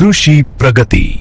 કૃષિ પ્રગતિ.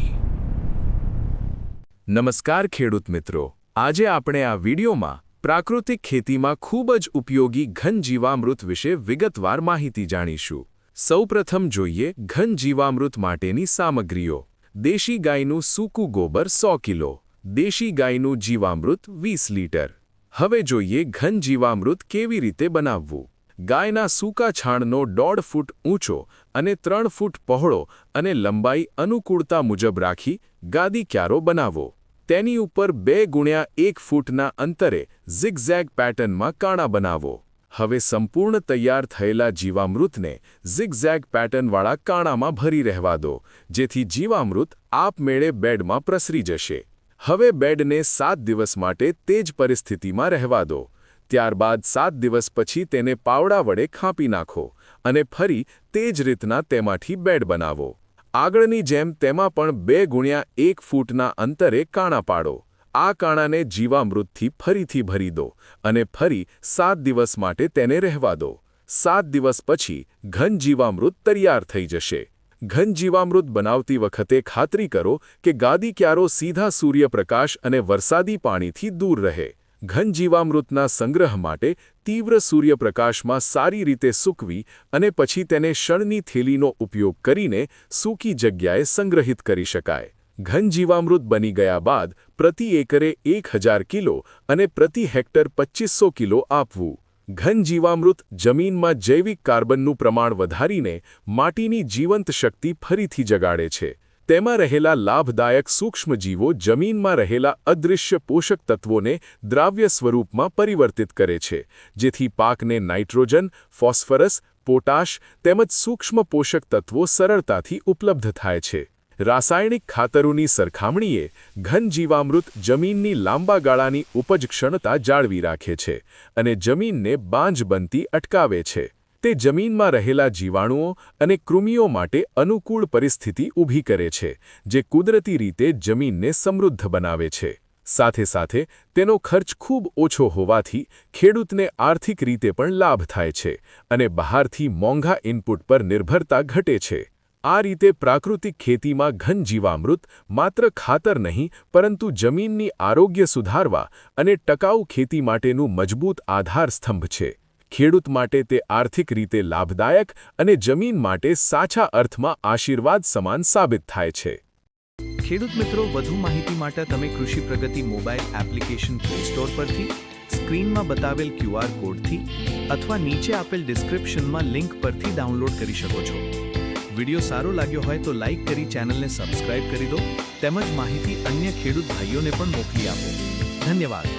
નમસ્કાર ખેડૂત મિત્રો, આજે આપણે આ વિડીયોમાં પ્રાકૃતિક ખેતીમાં ખૂબ જ ઉપયોગી ઘન જીવામૃત વિશે વિગતવાર માહિતી જાણીશું. સૌપ્રથમ જોઈએ ઘન જીવામૃત માટેની સામગ્રીઓ. દેશી ગાયનું સૂકું ગોબર 100 કિલો, દેશી ગાયનું જીવામૃત 20 લીટર. હવે જોઈએ ઘન જીવામૃત કેવી રીતે બનાવવું. ગાયના સૂકા છાણનો 1.5 ફૂટ ઊંચો અને 3 ફૂટ પહોળો અને લંબાઈ અનુકૂળતા મુજબ રાખી ગાદી ક્યારો બનાવો. તેની ઉપર 2 ગુણ્યા 1 ફૂટના અંતરે ઝિગઝેગ પેટર્નમાં કાણા બનાવો. હવે સંપૂર્ણ તૈયાર થયેલા જીવામૃતને ઝિગઝેગ પેટર્નવાળા કાણામાં ભરી રહેવા દો, જેથી જીવામૃત આપમેળે બેડમાં પ્રસરી જશે. હવે બેડને 7 દિવસ માટે તે જ પરિસ્થિતિમાં રહેવા દો. ત્યારબાદ 7 દિવસ પછી તેને પાવડા વડે ખાંપી નાખો અને ફરી તે જ રીતના તેમાંથી બેડ બનાવો. આગળની જેમ તેમાં પણ 2 ગુણ્યા 1 ફૂટના અંતરે કાણા પાડો. આ કાણાને જીવામૃતથી ફરીથી ભરી દો અને ફરી 7 દિવસ માટે તેને રહેવા દો. 7 દિવસ પછી ઘન જીવામૃત તૈયાર થઈ જશે. ઘન જીવામૃત બનાવતી વખતે ખાતરી કરો કે ગાદી ક્યારો સીધા સૂર્યપ્રકાશ અને વરસાદી પાણીથી દૂર રહે. ઘન જીવામૃતના સંગ્રહ માટે તીવ્ર સૂર્યપ્રકાશમાં સારી રીતે સૂકવી અને પછી તેને શણની થેલીનો ઉપયોગ કરીને સૂકી જગ્યાએ સંગ્રહિત કરી શકાય. ઘન જીવામૃત બની ગયા બાદ પ્રતિ એકરે 1000 કિલો અને પ્રતિ હેક્ટર 2500 કિલો આપવું. ઘન જીવામૃત જમીનમાં જૈવિક કાર્બનનું પ્રમાણ વધારીને માટીની જીવંત શક્તિ ફરીથી જગાડે છે. તેમાં રહેલા લાભદાયક સૂક્ષ્મજીવો જમીનમાં રહેલા અદૃશ્ય પોષક તત્વોને દ્રાવ્ય સ્વરૂપમાં પરિવર્તિત કરે છે, જેથી પાકને નાઇટ્રોજન, ફોસ્ફરસ, પોટાશ તેમજ સૂક્ષ્મ પોષક તત્વો સરળતાથી ઉપલબ્ધ થાય છે. રાસાયણિક ખાતરોની સરખામણીએ ઘન જીવામૃત જમીનની લાંબા ગાળાની ઉપજ ક્ષમતા જાળવી રાખે છે અને જમીનને બાંજ બનતી અટકાવે છે. તે જમીનમાં રહેલા જીવાણુઓ અને કૃમિઓ માટે અનુકૂળ પરિસ્થિતિ ઊભી કરે છે, જે કુદરતી રીતે જમીનને સમૃદ્ધ બનાવે છે. સાથે સાથે તેનો ખર્ચ ખૂબ ઓછો હોવાથી ખેડૂતને આર્થિક રીતે પણ લાભ થાય છે અને બહારથી મોંઘા ઇનપુટ પર નિર્ભરતા ઘટે છે. આ રીતે પ્રાકૃતિક ખેતીમાં ઘન જીવામૃત માત્ર ખાતર નહીં, પરંતુ જમીનની આરોગ્ય સુધારવા અને ટકાઉ ખેતી માટેનું મજબૂત આધાર સ્તંભ છે. ખેડૂત માટે તે આર્થિક રીતે લાભદાયક અને જમીન માટે સાચા અર્થમાં આશીર્વાદ સમાન સાબિત થાય છે. ખેડૂત મિત્રો, વધુ માહિતી માટે તમે કૃષિ પ્રગતિ મોબાઈલ એપ્લિકેશન પ્લે સ્ટોર પરથી, સ્ક્રીનમાં બતાવેલ QR કોડથી અથવા નીચે આપેલ ડિસ્ક્રિપ્શનમાં લિંક પરથી ડાઉનલોડ કરી શકો છો. વિડિયો સારો લાગ્યો હોય તો લાઈક કરી ચેનલને સબસ્ક્રાઇબ કરી દો તેમજ માહિતી અન્ય ખેડૂત ભાઈઓને પણ મોકલી આપો. ધન્યવાદ.